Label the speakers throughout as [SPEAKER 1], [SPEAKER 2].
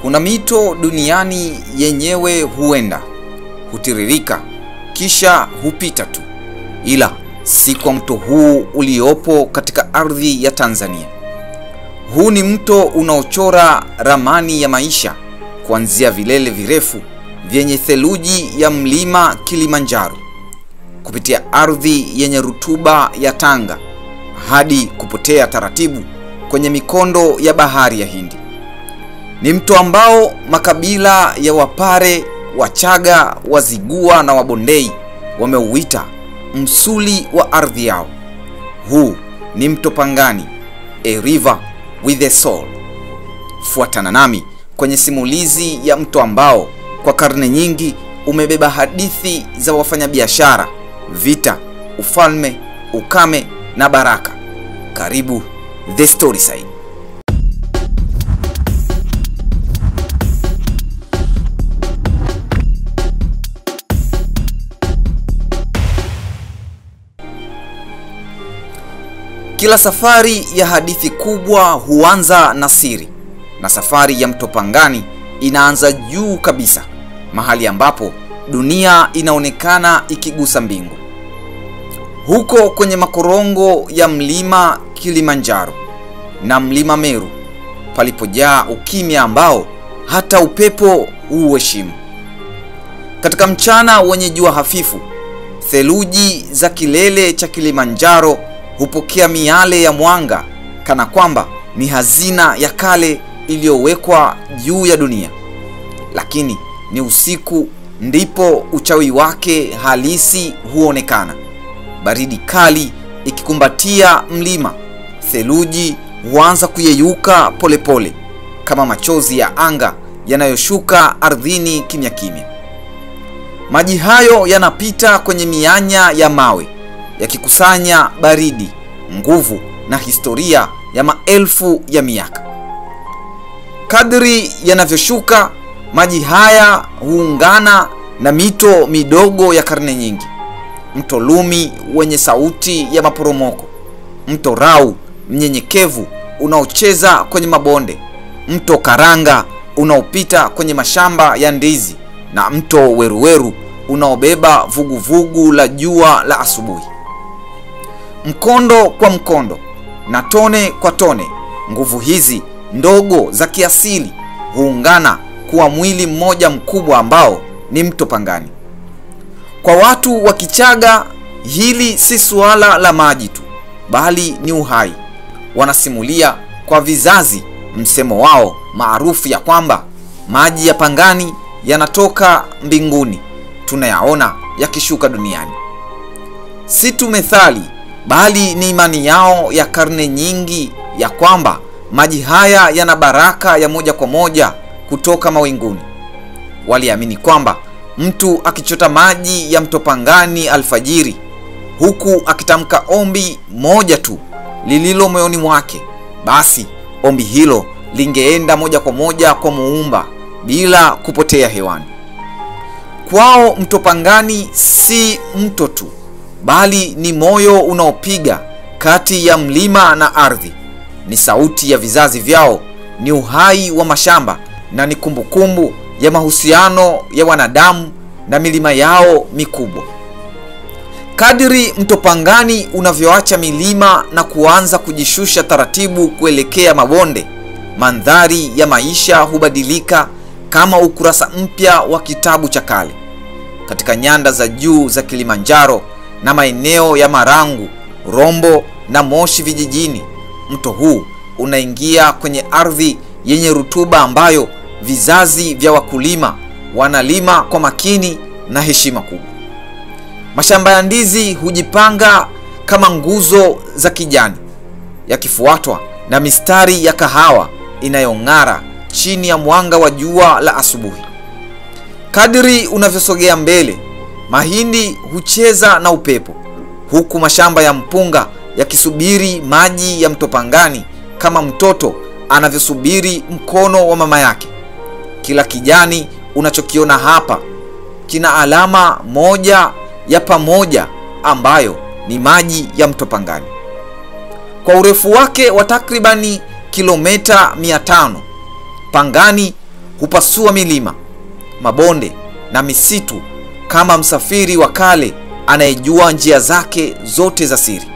[SPEAKER 1] Kuna mito duniani yenyewe huenda, hutiririka, kisha hupita tu. Ila si kwa mto huu uliopo katika ardhi ya Tanzania. Huu ni mto unaochora ramani ya maisha kuanzia vilele virefu vyenye theluji ya mlima Kilimanjaro, kupitia ardhi yenye rutuba ya Tanga hadi kupotea taratibu kwenye mikondo ya bahari ya Hindi. Ni mto ambao makabila ya Wapare, Wachaga, Wazigua na Wabondei wameuita msuli wa ardhi yao. Huu ni mto Pangani, a river with a soul. Fuatana nami kwenye simulizi ya mto ambao kwa karne nyingi umebeba hadithi za wafanyabiashara, vita, ufalme, ukame na baraka. Karibu The Storyside. Kila safari ya hadithi kubwa huanza na siri, na safari ya mto Pangani inaanza juu kabisa, mahali ambapo dunia inaonekana ikigusa mbingu. Huko kwenye makorongo ya mlima Kilimanjaro na mlima Meru, palipojaa ukimya ambao hata upepo huheshimu. Katika mchana wenye jua hafifu, theluji za kilele cha Kilimanjaro hupokea miale ya mwanga kana kwamba ni hazina ya kale iliyowekwa juu ya dunia. Lakini ni usiku ndipo uchawi wake halisi huonekana. Baridi kali ikikumbatia mlima, theluji huanza kuyeyuka polepole kama machozi ya anga yanayoshuka ardhini kimya kimya. Maji hayo yanapita kwenye mianya ya mawe, yakikusanya baridi, nguvu na historia ya maelfu ya miaka. Kadri yanavyoshuka, maji haya huungana na mito midogo ya karne nyingi. Mto Lumi wenye sauti ya maporomoko, mto Rau mnyenyekevu unaocheza kwenye mabonde, mto Karanga unaopita kwenye mashamba ya ndizi, na mto Weruweru unaobeba vuguvugu la jua la asubuhi. Mkondo kwa mkondo na tone kwa tone, nguvu hizi ndogo za kiasili huungana kuwa mwili mmoja mkubwa ambao ni mto Pangani. Kwa watu wa Kichaga, hili si suala la maji tu, bali ni uhai. Wanasimulia kwa vizazi msemo wao maarufu ya kwamba maji ya Pangani yanatoka mbinguni, tunayaona yakishuka duniani. Si tu methali, bali ni imani yao ya karne nyingi ya kwamba maji haya yana baraka ya moja kwa moja kutoka mawinguni. Waliamini kwamba mtu akichota maji ya mto Pangani alfajiri, huku akitamka ombi moja tu lililo moyoni mwake, basi ombi hilo lingeenda moja kwa moja kwa Muumba bila kupotea hewani. Kwao mto Pangani si mto tu, bali ni moyo unaopiga kati ya mlima na ardhi. Ni sauti ya vizazi vyao, ni uhai wa mashamba, na ni kumbukumbu ya mahusiano ya wanadamu na milima yao mikubwa. Kadiri mto Pangani unavyoacha milima na kuanza kujishusha taratibu kuelekea mabonde, mandhari ya maisha hubadilika kama ukurasa mpya wa kitabu cha kale. Katika nyanda za juu za Kilimanjaro na maeneo ya Marangu, Rombo na Moshi vijijini, mto huu unaingia kwenye ardhi yenye rutuba ambayo vizazi vya wakulima wanalima kwa makini na heshima kubwa. Mashamba ya ndizi hujipanga kama nguzo za kijani, yakifuatwa na mistari ya kahawa inayong'ara chini ya mwanga wa jua la asubuhi. Kadiri unavyosogea mbele, mahindi hucheza na upepo, huku mashamba ya mpunga yakisubiri maji ya mto Pangani kama mtoto anavyosubiri mkono wa mama yake. Kila kijani unachokiona hapa kina alama moja ya pamoja ambayo ni maji ya mto Pangani. Kwa urefu wake wa takribani kilomita 500, Pangani hupasua milima, mabonde na misitu kama msafiri wa kale anayejua njia zake zote za siri.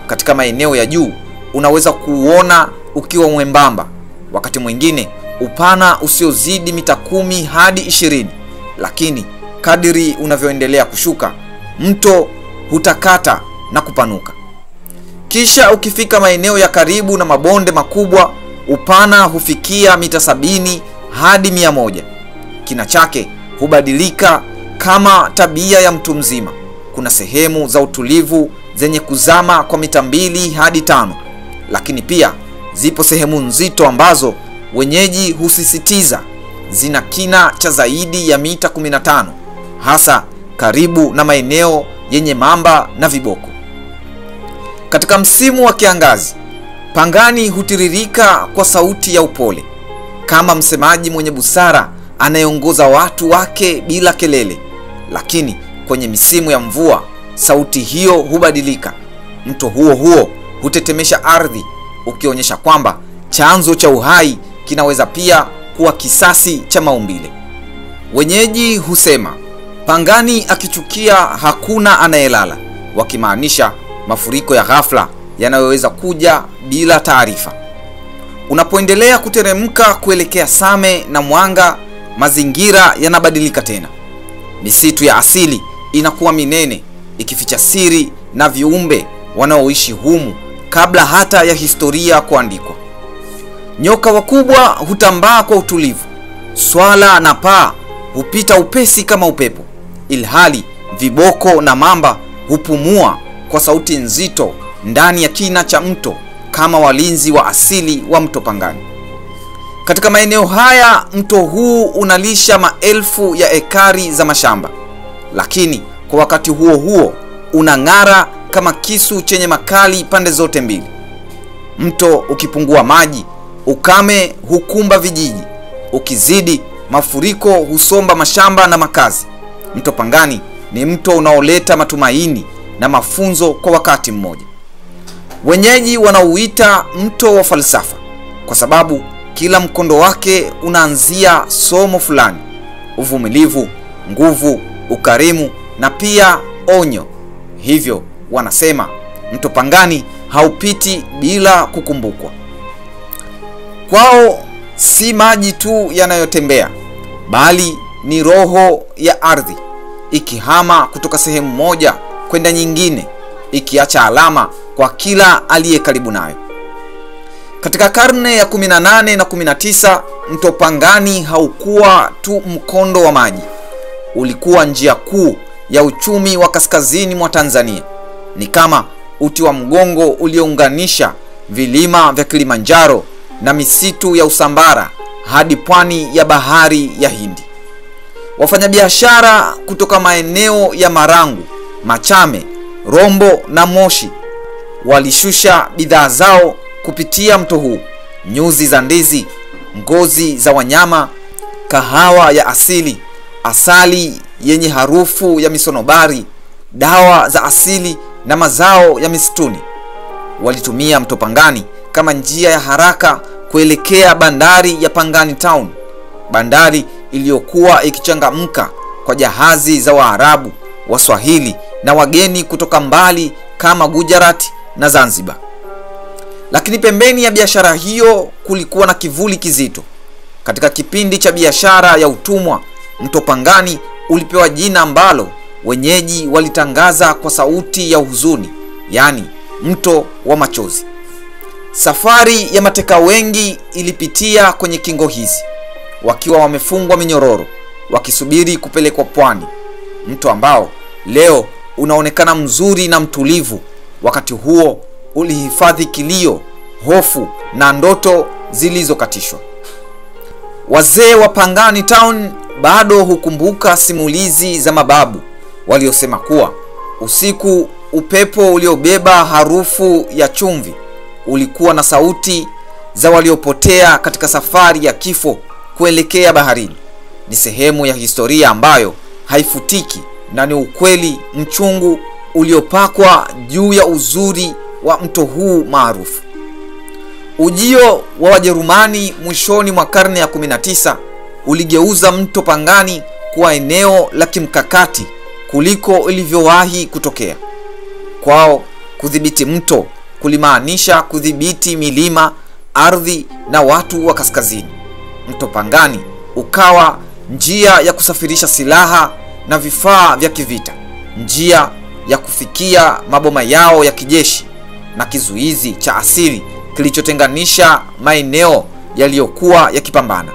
[SPEAKER 1] Katika maeneo ya juu unaweza kuuona ukiwa mwembamba, wakati mwingine upana usiozidi mita 10 hadi 20, lakini kadiri unavyoendelea kushuka, mto hutakata na kupanuka. Kisha ukifika maeneo ya karibu na mabonde makubwa, upana hufikia mita 70 hadi 100. Kina chake hubadilika kama tabia ya mtu mzima. Kuna sehemu za utulivu zenye kuzama kwa mita 2 hadi 5, lakini pia zipo sehemu nzito ambazo wenyeji husisitiza zina kina cha zaidi ya mita 15, hasa karibu na maeneo yenye mamba na viboko. Katika msimu wa kiangazi, Pangani hutiririka kwa sauti ya upole, kama msemaji mwenye busara anayeongoza watu wake bila kelele. Lakini kwenye misimu ya mvua, sauti hiyo hubadilika. Mto huo hutetemesha ardhi, ukionyesha kwamba chanzo cha uhai kinaweza pia kuwa kisasi cha maumbile. Wenyeji husema Pangani akichukia hakuna anayelala, wakimaanisha mafuriko ya ghafla yanayoweza kuja bila taarifa. Unapoendelea kuteremka kuelekea Same na Mwanga, mazingira yanabadilika tena. Misitu ya asili inakuwa minene, ikificha siri na viumbe wanaoishi humu kabla hata ya historia kuandikwa. Nyoka wakubwa hutambaa kwa utulivu, swala na paa hupita upesi kama upepo, ilhali viboko na mamba hupumua kwa sauti nzito ndani ya kina cha mto kama walinzi wa asili wa mto Pangani. Katika maeneo haya, mto huu unalisha maelfu ya ekari za mashamba, lakini kwa wakati huo unang'ara kama kisu chenye makali pande zote mbili. Mto ukipungua maji, ukame hukumba vijiji; ukizidi, mafuriko husomba mashamba na makazi. Mto Pangani ni mto unaoleta matumaini na mafunzo kwa wakati mmoja. Wenyeji wanauita mto wa falsafa kwa sababu kila mkondo wake unaanzia somo fulani: uvumilivu, nguvu, ukarimu na pia onyo. Hivyo wanasema mto Pangani haupiti bila kukumbukwa. Kwao si maji tu yanayotembea, bali ni roho ya ardhi, ikihama kutoka sehemu moja kwenda nyingine, ikiacha alama kwa kila aliye karibu nayo. Katika karne ya 18 na 19, mto Pangani haukuwa tu mkondo wa maji, ulikuwa njia kuu ya uchumi wa kaskazini mwa Tanzania. Ni kama uti wa mgongo uliounganisha vilima vya Kilimanjaro na misitu ya Usambara hadi pwani ya bahari ya Hindi. Wafanyabiashara kutoka maeneo ya Marangu, Machame, Rombo na Moshi walishusha bidhaa zao kupitia mto huu: nyuzi za ndizi, ngozi za wanyama, kahawa ya asili, asali yenye harufu ya misonobari, dawa za asili na mazao ya misituni. Walitumia mto Pangani kama njia ya haraka kuelekea bandari ya Pangani Town, bandari iliyokuwa ikichangamka kwa jahazi za Waarabu, Waswahili na wageni kutoka mbali kama Gujarat na Zanzibar. Lakini pembeni ya biashara hiyo kulikuwa na kivuli kizito. Katika kipindi cha biashara ya utumwa, mto Pangani ulipewa jina ambalo wenyeji walitangaza kwa sauti ya huzuni, yani mto wa machozi. Safari ya mateka wengi ilipitia kwenye kingo hizi, wakiwa wamefungwa minyororo, wakisubiri kupelekwa pwani. Mto ambao leo unaonekana mzuri na mtulivu, wakati huo ulihifadhi kilio, hofu na ndoto zilizokatishwa. Wazee wa Pangani Town bado hukumbuka simulizi za mababu waliosema kuwa usiku upepo uliobeba harufu ya chumvi ulikuwa na sauti za waliopotea katika safari ya kifo kuelekea baharini. Ni sehemu ya historia ambayo haifutiki na ni ukweli mchungu uliopakwa juu ya uzuri wa mto huu maarufu. Ujio wa Wajerumani mwishoni mwa karne ya 19 uligeuza mto Pangani kuwa eneo la kimkakati kuliko ilivyowahi kutokea. Kwao kudhibiti mto kulimaanisha kudhibiti milima, ardhi na watu wa kaskazini. Mto Pangani ukawa njia ya kusafirisha silaha na vifaa vya kivita, njia ya kufikia maboma yao ya kijeshi na kizuizi cha asili kilichotenganisha maeneo yaliyokuwa yakipambana.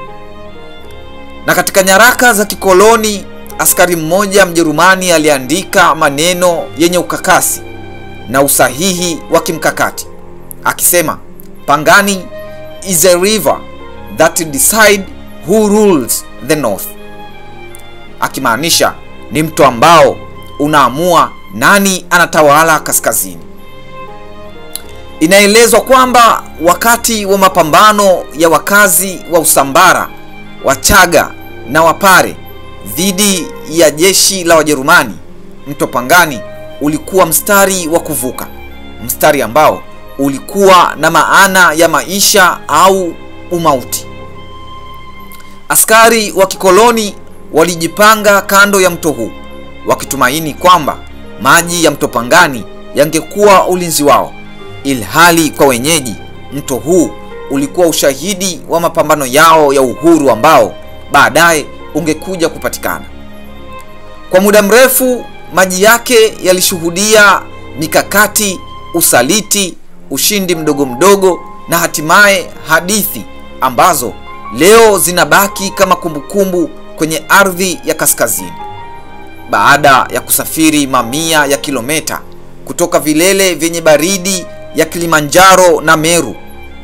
[SPEAKER 1] Na katika nyaraka za kikoloni, askari mmoja Mjerumani aliandika maneno yenye ukakasi na usahihi wa kimkakati akisema, Pangani is a river that decide who rules the north, akimaanisha ni mto ambao unaamua nani anatawala kaskazini. Inaelezwa kwamba wakati wa mapambano ya wakazi wa Usambara, Wachaga na Wapare dhidi ya jeshi la Wajerumani, mto Pangani ulikuwa mstari wa kuvuka, mstari ambao ulikuwa na maana ya maisha au umauti. Askari wa kikoloni walijipanga kando ya mto huu wakitumaini kwamba maji ya mto Pangani yangekuwa ulinzi wao, ilhali kwa wenyeji mto huu ulikuwa ushahidi wa mapambano yao ya uhuru ambao baadaye ungekuja kupatikana. Kwa muda mrefu maji yake yalishuhudia mikakati, usaliti, ushindi mdogo mdogo na hatimaye hadithi ambazo leo zinabaki kama kumbukumbu kwenye ardhi ya kaskazini. Baada ya kusafiri mamia ya kilomita kutoka vilele vyenye baridi ya Kilimanjaro na Meru,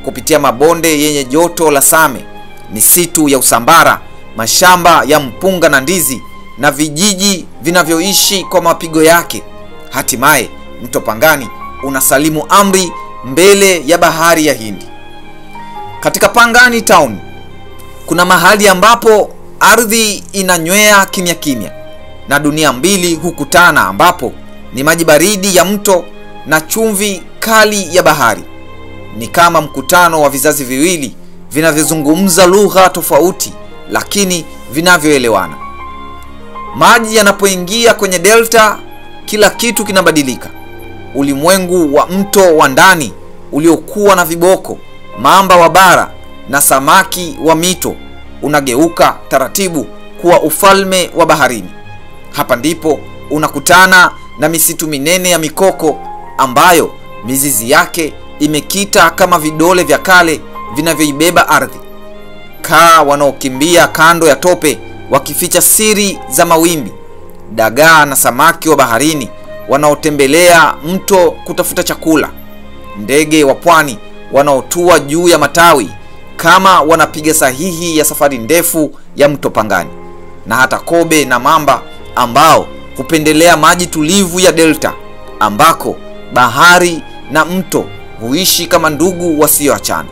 [SPEAKER 1] kupitia mabonde yenye joto la Same, misitu ya Usambara, mashamba ya mpunga na ndizi na vijiji vinavyoishi kwa mapigo yake, hatimaye mto Pangani unasalimu amri mbele ya bahari ya Hindi. Katika Pangani town kuna mahali ambapo ardhi inanywea kimya kimya na dunia mbili hukutana, ambapo ni maji baridi ya mto na chumvi kali ya bahari. Ni kama mkutano wa vizazi viwili vinavyozungumza lugha tofauti lakini vinavyoelewana. Maji yanapoingia kwenye delta, kila kitu kinabadilika. Ulimwengu wa mto wa ndani uliokuwa na viboko, mamba wa bara na samaki wa mito unageuka taratibu kuwa ufalme wa baharini. Hapa ndipo unakutana na misitu minene ya mikoko ambayo mizizi yake imekita kama vidole vya kale vinavyoibeba ardhi. Kaa wanaokimbia kando ya tope wakificha siri za mawimbi, dagaa na samaki wa baharini wanaotembelea mto kutafuta chakula, ndege wa pwani wanaotua juu ya matawi kama wanapiga sahihi ya safari ndefu ya mto Pangani, na hata kobe na mamba ambao hupendelea maji tulivu ya delta ambako bahari na mto huishi kama ndugu wasioachana.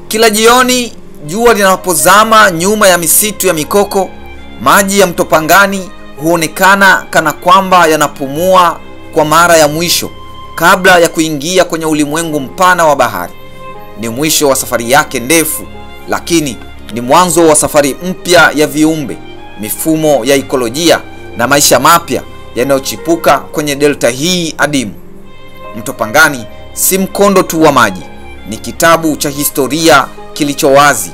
[SPEAKER 1] Kila jioni jua linapozama nyuma ya misitu ya mikoko, maji ya mto Pangani huonekana kana kwamba yanapumua kwa mara ya mwisho kabla ya kuingia kwenye ulimwengu mpana wa bahari. Ni mwisho wa safari yake ndefu, lakini ni mwanzo wa safari mpya ya viumbe, mifumo ya ekolojia na maisha mapya yanayochipuka kwenye delta hii adimu. Mto Pangani si mkondo tu wa maji, ni kitabu cha historia kilicho wazi.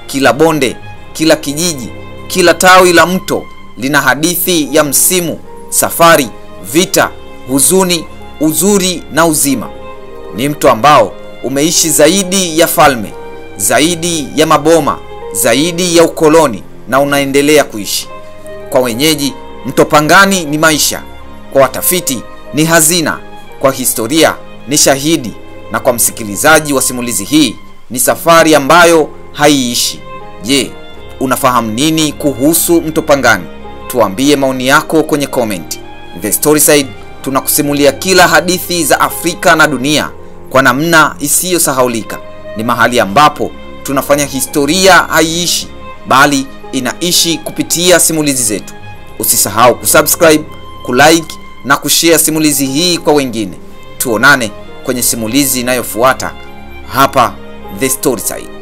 [SPEAKER 1] Kila bonde, kila kijiji, kila tawi la mto lina hadithi ya msimu, safari, vita, huzuni, uzuri na uzima. Ni mto ambao umeishi zaidi ya falme, zaidi ya maboma, zaidi ya ukoloni, na unaendelea kuishi. Kwa wenyeji mto Pangani ni maisha, kwa watafiti ni hazina, kwa historia ni shahidi, na kwa msikilizaji wa simulizi hii ni safari ambayo haiishi. Je, unafahamu nini kuhusu mto Pangani? Tuambie maoni yako kwenye comment. The Storyside tunakusimulia kila hadithi za Afrika na dunia kwa namna isiyosahaulika. Ni mahali ambapo tunafanya historia haiishi, bali inaishi kupitia simulizi zetu. Usisahau kusubscribe, kulike na kushare simulizi hii kwa wengine. Tuonane kwenye simulizi inayofuata. hapa The Storyside.